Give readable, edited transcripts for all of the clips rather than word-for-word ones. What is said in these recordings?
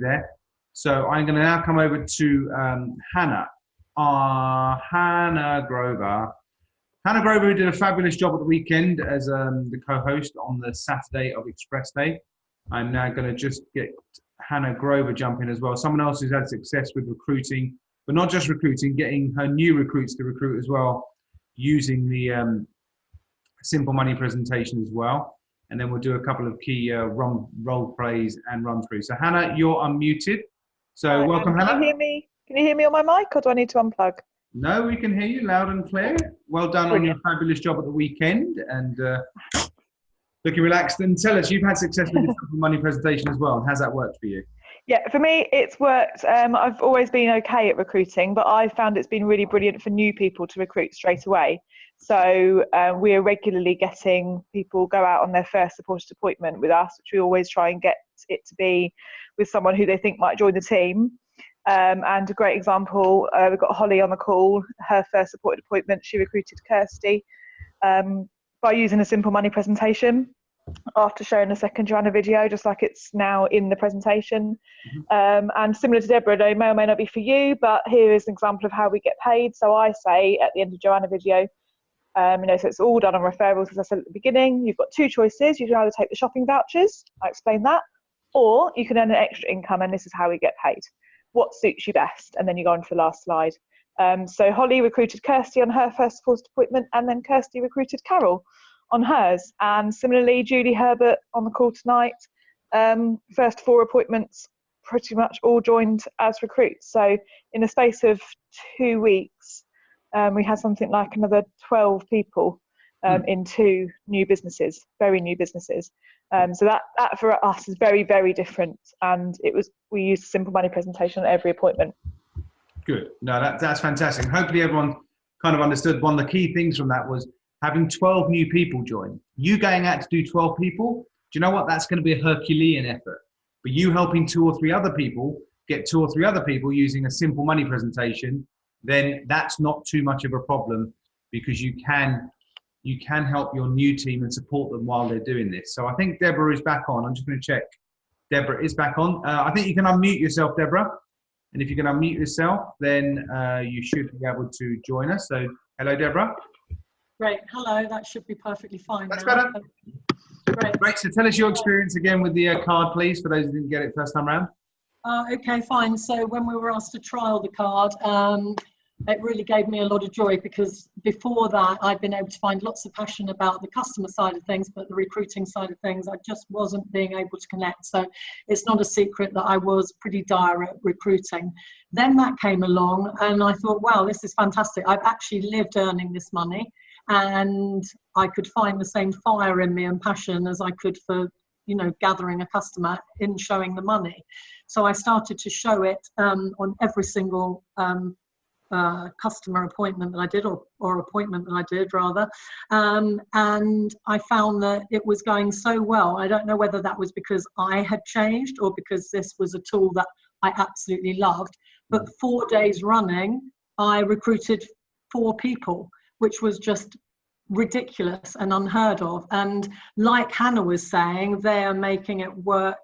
there. So I'm going to now come over to Hannah. Hannah Grover. Hannah Grover, who did a fabulous job at the weekend as the co-host on the Saturday of Express Day. I'm now going to just get Hannah Grover jump in as well. Someone else who's had success with recruiting, but not just recruiting, getting her new recruits to recruit as well, using the Simple Money presentation as well. And then we'll do a couple of key role plays and run through. So Hannah, you're unmuted. So welcome, Hannah. Can you hear me? Can you hear me on my mic, or do I need to unplug? No, we can hear you loud and clear. Well done. Brilliant. On your fabulous job at the weekend, and looking relaxed. And tell us, you've had success with the Simple Money presentation as well. How's that worked for you? Yeah, for me, it's worked. I've always been okay at recruiting, but I found it's been really brilliant for new people to recruit straight away. So we are regularly getting people go out on their first supported appointment with us, which we always try and get it to be with someone who they think might join the team. And a great example, we've got Holly on the call. Her first supported appointment, she recruited Kirsty by using a Simple Money presentation after showing a second Joanna video, just like it's now in the presentation. And similar to Deborah, they may or may not be for you, but here is an example of how we get paid. So I say at the end of Joanna video, so it's all done on referrals, as I said at the beginning. You've got two choices. You can either take the shopping vouchers, I explained that, or you can earn an extra income, and this is how we get paid. What suits you best? And then you go on to the last slide. So Holly recruited Kirsty on her first supported appointment, and then Kirsty recruited Carol on hers. And similarly, Julie Herbert on the call tonight, first 4 appointments pretty much all joined as recruits. So in the space of 2 weeks, we had something like another 12 people in 2 new businesses, very new businesses. So that for us is very, very different. And we used a Simple Money presentation at every appointment. Good. No, that's fantastic. Hopefully everyone kind of understood one of the key things from that was having 12 new people join. You going out to do 12 people, do you know what? That's going to be a Herculean effort. But you helping 2 or 3 other people get 2 or 3 other people using a Simple Money presentation, then that's not too much of a problem, because you can help your new team and support them while they're doing this. So I think Deborah is back on. I'm just going to check. Deborah is back on. I think you can unmute yourself, Deborah. And if you can unmute yourself, then you should be able to join us. So hello, Deborah. Great. Hello. That should be perfectly fine. That's now. Better. Great. So tell us your experience again with the card, please, for those who didn't get it first time round. Okay, fine. So when we were asked to trial the card, it really gave me a lot of joy, because before that I'd been able to find lots of passion about the customer side of things, but the recruiting side of things I just wasn't being able to connect. So it's not a secret that I was pretty dire at recruiting. Then that came along and I thought, wow, this is fantastic. I've actually lived earning this money, and I could find the same fire in me and passion as I could for gathering a customer in showing the money. So I started to show it on every single customer appointment that I did, or appointment that I did rather, and I found that it was going so well. I don't know whether that was because I had changed or because this was a tool that I absolutely loved, but 4 days running I recruited 4 people, which was just ridiculous and unheard of. And like Hannah was saying, they are making it work,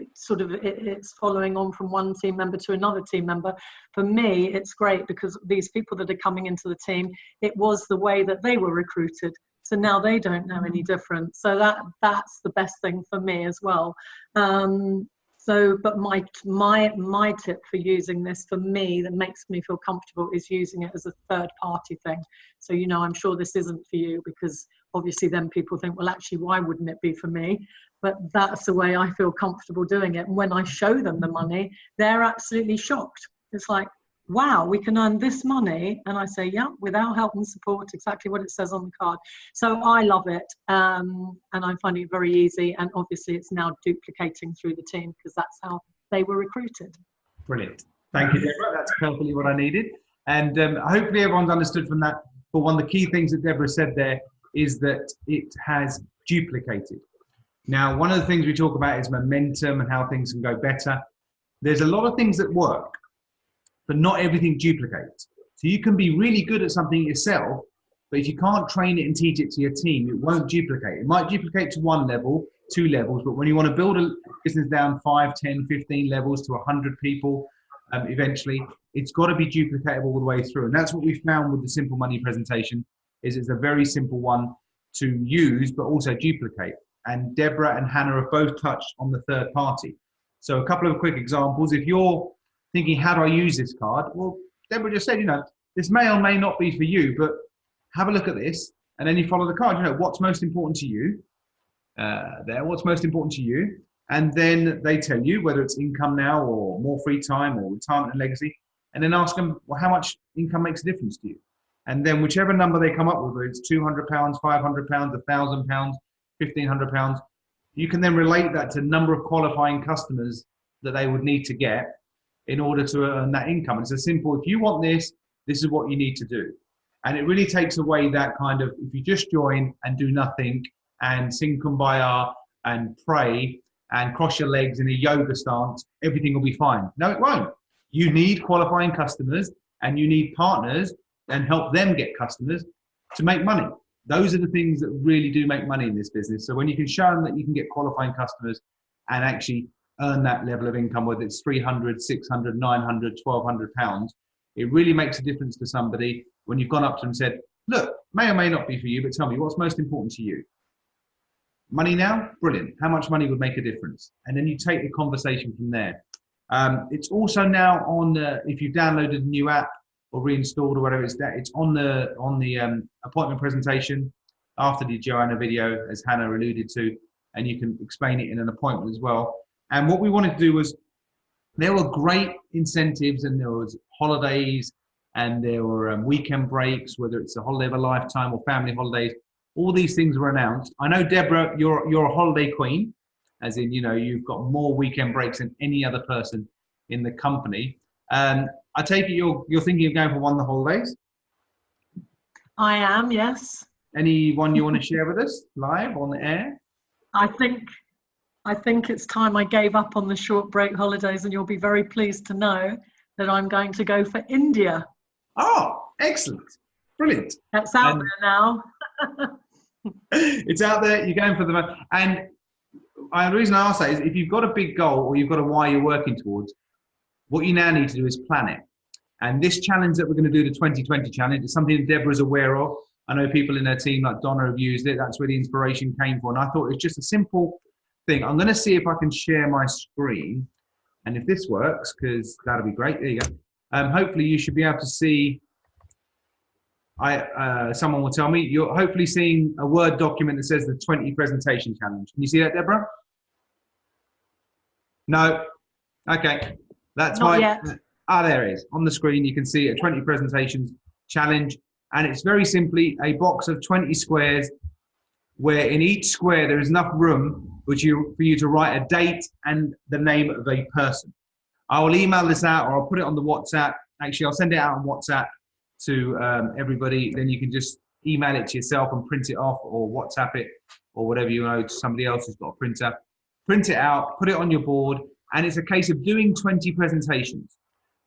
it's following on from one team member to another team member. For me, it's great because these people that are coming into the team, it was the way that they were recruited. So now they don't know any different. So that's the best thing for me as well. But my tip for using this, for me, that makes me feel comfortable, is using it as a third party thing. So, I'm sure this isn't for you, because obviously then people think, well, actually, why wouldn't it be for me? But that's the way I feel comfortable doing it. And when I show them the money, they're absolutely shocked. It's like, wow, we can earn this money. And I say, yeah, without help and support, exactly what it says on the card. So I love it. And I'm finding it very easy. And obviously it's now duplicating through the team, because that's how they were recruited. Brilliant. Thank you, Deborah. That's perfectly what I needed. And hopefully everyone's understood from that. But one of the key things that Deborah said there is that it has duplicated. Now, one of the things we talk about is momentum and how things can go better. There's a lot of things that work, but not everything duplicates. So you can be really good at something yourself, but if you can't train it and teach it to your team, it won't duplicate. It might duplicate to one level, 2 levels. But when you want to build a business down 5, 10, 15 levels to 100 people, eventually, it's got to be duplicatable all the way through. And that's what we found with the Simple Money presentation, is it's a very simple one to use, but also duplicate. And Deborah and Hannah have both touched on the third party. So a couple of quick examples. If you're thinking, how do I use this card? Well, Deborah just said, this may or may not be for you, but have a look at this. And then you follow the card. What's most important to you? What's most important to you? And then they tell you whether it's income now or more free time or retirement and legacy. And then ask them, well, how much income makes a difference to you? And then whichever number they come up with, whether it's £200, £500, £1,000, £1,500, you can then relate that to the number of qualifying customers that they would need to get in order to earn that income. It's a simple, if you want this, this is what you need to do. And it really takes away that kind of, if you just join and do nothing and sing Kumbaya and pray and cross your legs in a yoga stance, everything will be fine. No, it won't. You need qualifying customers and you need partners and help them get customers to make money. Those are the things that really do make money in this business. So when you can show them that you can get qualifying customers and actually earn that level of income, whether it's 300, 600, 900, 1,200 pounds, it really makes a difference to somebody when you've gone up to them and said, look, may or may not be for you, but tell me what's most important to you. Money now? Brilliant. How much money would make a difference? And then you take the conversation from there. It's also now on if you've downloaded a new app or reinstalled or whatever, it's on the appointment presentation after the Joanna video, as Hannah alluded to, and you can explain it in an appointment as well. And what we wanted to do was, there were great incentives and there was holidays and there were weekend breaks, whether it's a holiday of a lifetime or family holidays. All these things were announced. I know, Deborah, you're a holiday queen, as in, you've got more weekend breaks than any other person in the company. I take it you're thinking of going for one of the holidays? I am, yes. Anyone you want to share with us live on the air? I think it's time I gave up on the short break holidays, and you'll be very pleased to know that I'm going to go for India. Oh, excellent. Brilliant. That's out there now. It's out there. You're going for the... And the reason I ask that is, if you've got a big goal or you've got a why you're working towards, what you now need to do is plan it. And this challenge that we're going to do, the 2020 challenge, is something that Deborah's aware of. I know people in her team like Donna have used it. That's where the inspiration came from. And I thought it was just a simple thing. I'm going to see if I can share my screen. And if this works, because that'll be great. There you go. Hopefully you should be able to see, someone will tell me, you're hopefully seeing a Word document that says the 20 presentation challenge. Can you see that, Deborah? No? Okay. That's Not yet. There it is. On the screen, you can see a 20 presentations challenge. And it's very simply a box of 20 squares where in each square there is enough room for you to write a date and the name of a person. I will email this out, or I'll put it on the WhatsApp. Actually, I'll send it out on WhatsApp to everybody. Then you can just email it to yourself and print it off, or WhatsApp it, or whatever you know, to somebody else who's got a printer. Print it out, put it on your board, and it's a case of doing 20 presentations.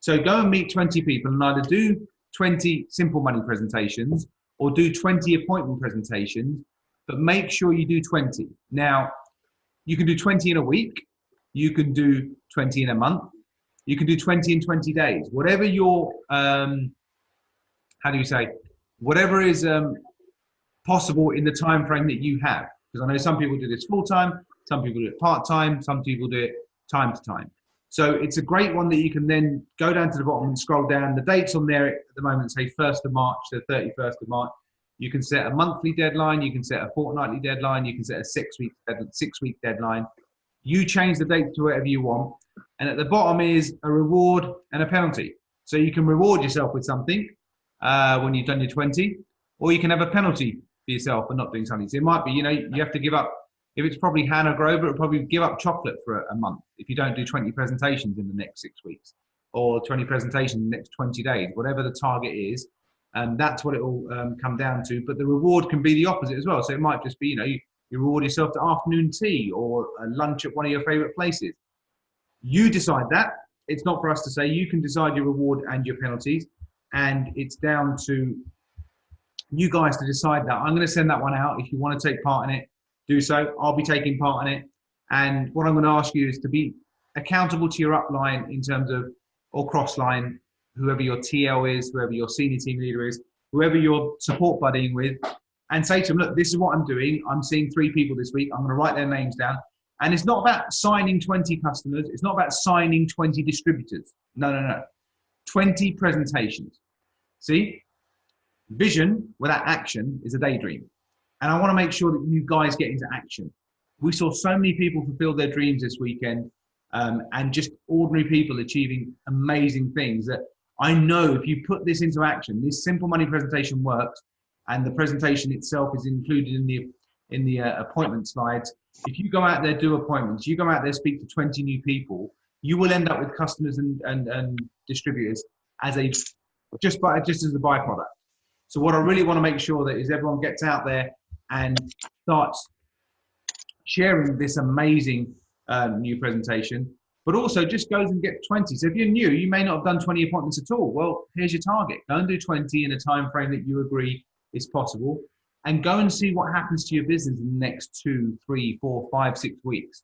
So go and meet 20 people and either do 20 simple money presentations or do 20 appointment presentations, but make sure you do 20. Now, you can do 20 in a week, you can do 20 in a month, you can do 20 in 20 days, whatever your, whatever is possible in the time frame that you have. Because I know some people do this full time, some people do it part time, some people do it time to time. So it's a great one that you can then go down to the bottom and scroll down. The dates on there at the moment say 1st of March to 31st of March. You can set a monthly deadline, you can set a fortnightly deadline, you can set a 6-week deadline. You change the date to whatever you want. And at the bottom is a reward and a penalty. So you can reward yourself with something when you've done your 20, or you can have a penalty for yourself for not doing something. So it might be, you have to give up. If it's probably Hannah Grover, it'll probably give up chocolate for a month if you don't do 20 presentations in the next 6 weeks, or 20 presentations in the next 20 days, whatever the target is. And that's what it will come down to. But the reward can be the opposite as well. So it might just be, you reward yourself to afternoon tea or a lunch at one of your favorite places. You decide that. It's not for us to say. You can decide your reward and your penalties. And it's down to you guys to decide that. I'm going to send that one out if you want to take part in it. do so. I'll be taking part in it. And what I'm going to ask you is to be accountable to your upline in terms of, or cross-line, whoever your TL is, whoever your senior team leader is, whoever you're support buddying with, and say to them, look, this is what I'm doing. I'm seeing 3 people this week. I'm going to write their names down. And it's not about signing 20 customers. It's not about signing 20 distributors. No. 20 presentations. See, vision without action is a daydream. And I want to make sure that you guys get into action. We saw so many people fulfill their dreams this weekend, and just ordinary people achieving amazing things that I know if you put this into action, this simple money presentation works, and the presentation itself is included in the appointment slides. If you go out there, do appointments, you go out there, speak to 20 new people, you will end up with customers and distributors as just as a byproduct. So what I really want to make sure that is everyone gets out there and starts sharing this amazing new presentation, but also just goes and get 20. So if you're new, you may not have done 20 appointments at all. Well, here's your target. Go and do 20 in a time frame that you agree is possible, and go and see what happens to your business in the next 2, 3, 4, 5, 6 weeks.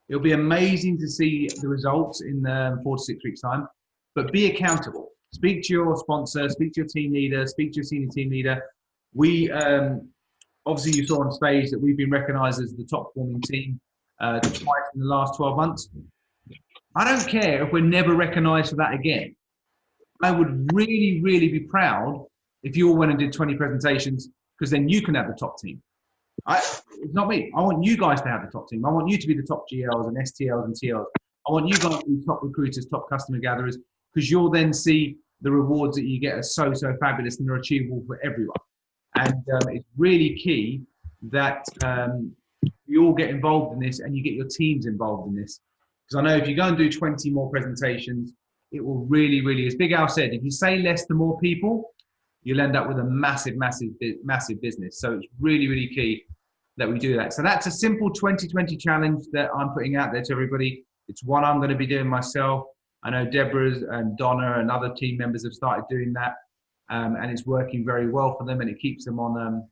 It'll be amazing to see the results in 4 to 6 weeks time, but be accountable. Speak to your sponsor, speak to your team leader, speak to your senior team leader. We, obviously you saw on stage that we've been recognized as the top performing team twice in the last 12 months. I don't care if we're never recognized for that again. I would really, really be proud if you all went and did 20 presentations, because then you can have the top team. It's not me. I want you guys to have the top team. I want you to be the top GLs and STLs and TLs. I want you guys to be top recruiters, top customer gatherers, because you'll then see the rewards that you get are so fabulous and they're achievable for everyone. And it's really key that you all get involved in this and you get your teams involved in this. Because I know if you go and do 20 more presentations, it will really, as Big Al said, if you say less to more people, you'll end up with a massive business. So it's really key that we do that. So that's a simple 2020 challenge that I'm putting out there to everybody. It's one I'm going to be doing myself. I know Deborah and Donna and other team members have started doing that, and it's working very well for them, and it keeps them on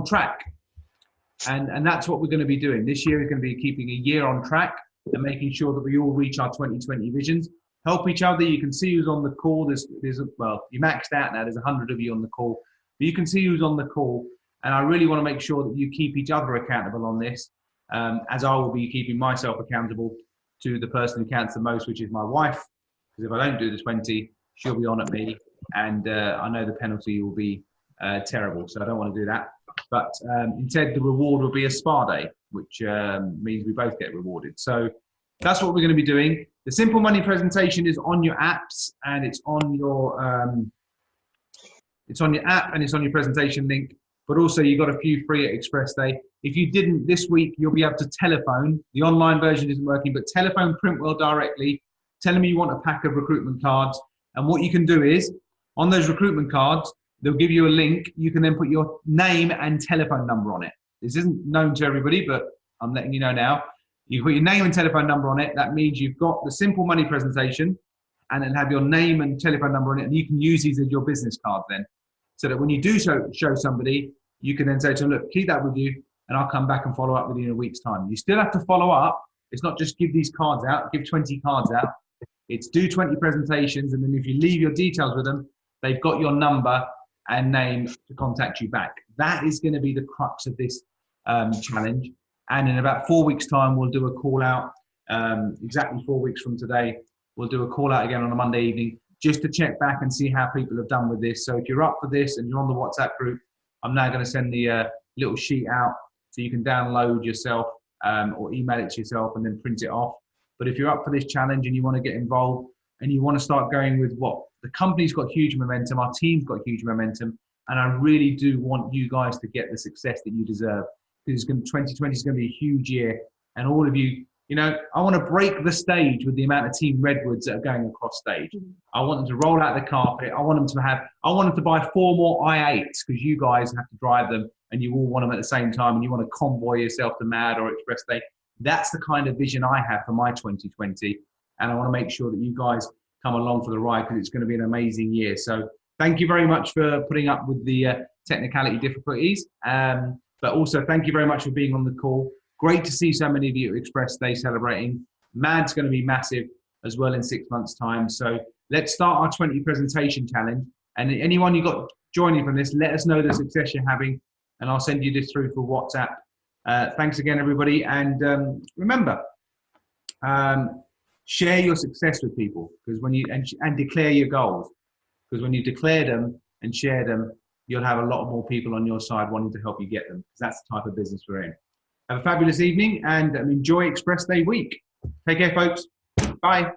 track. And that's what we're going to be doing. This year is going to be keeping a year on track and making sure that we all reach our 2020 visions. Help each other. You can see who's on the call. Well, you maxed out now. There's 100 of you on the call, but you can see who's on the call. And I really want to make sure that you keep each other accountable on this, as I will be keeping myself accountable to the person who counts the most, which is my wife. Because if I don't do the 20, she'll be on at me, and I know the penalty will be terrible. So I don't want to do that. But instead, the reward will be a spa day, which means we both get rewarded. So that's what we're going to be doing. The Simple Money presentation is on your apps, and it's on your app, and it's on your presentation link. But also, you got a few free at Express Day. If you didn't this week, you'll be able to telephone. The online version isn't working, but telephone Printwell directly. Tell them you want a pack of recruitment cards. And what you can do is, on those recruitment cards, they'll give you a link. You can then put your name and telephone number on it. This isn't known to everybody, but I'm letting you know now. You put your name and telephone number on it. That means you've got the Simple Money presentation, and then have your name and telephone number on it. And you can use these as your business card then. So that when you do show somebody, you can then say to them, look, keep that with you, and I'll come back and follow up with you in a week's time. You still have to follow up. It's not just give these cards out, give 20 cards out. It's do 20 presentations, and then if you leave your details with them, they've got your number and name to contact you back. That is going to be the crux of this challenge. And in about 4 weeks' time, we'll do a call out. Exactly 4 weeks from today, we'll do a call out again on a Monday evening, just to check back and see how people have done with this. So if you're up for this and you're on the WhatsApp group, I'm now going to send the little sheet out so you can download yourself or email it to yourself and then print it off. But if you're up for this challenge and you want to get involved and you want to start going with what the company's got huge momentum, our team's got huge momentum, and I really do want you guys to get the success that you deserve. Because 2020 is going to be a huge year, and all of you, I want to break the stage with the amount of Team Redwoods that are going across stage. I want them to roll out the carpet. I want them to buy 4 more i8s, because you guys have to drive them and you all want them at the same time, and you want to convoy yourself to MAD or Express Day. That's the kind of vision I have for my 2020. And I want to make sure that you guys come along for the ride, because it's going to be an amazing year. So thank you very much for putting up with the technicality difficulties. But also, thank you very much for being on the call. Great to see so many of you at Express Day celebrating. MAD's going to be massive as well in 6 months' time. So let's start our 20 presentation challenge. And anyone you got joining from this, let us know the success you're having, and I'll send you this through for WhatsApp. Thanks again, everybody. And remember, share your success with people, because when you and declare your goals, because when you declare them and share them, you'll have a lot more people on your side wanting to help you get them, because that's the type of business we're in. Have a fabulous evening and enjoy Express Day week. Take care, folks. Bye.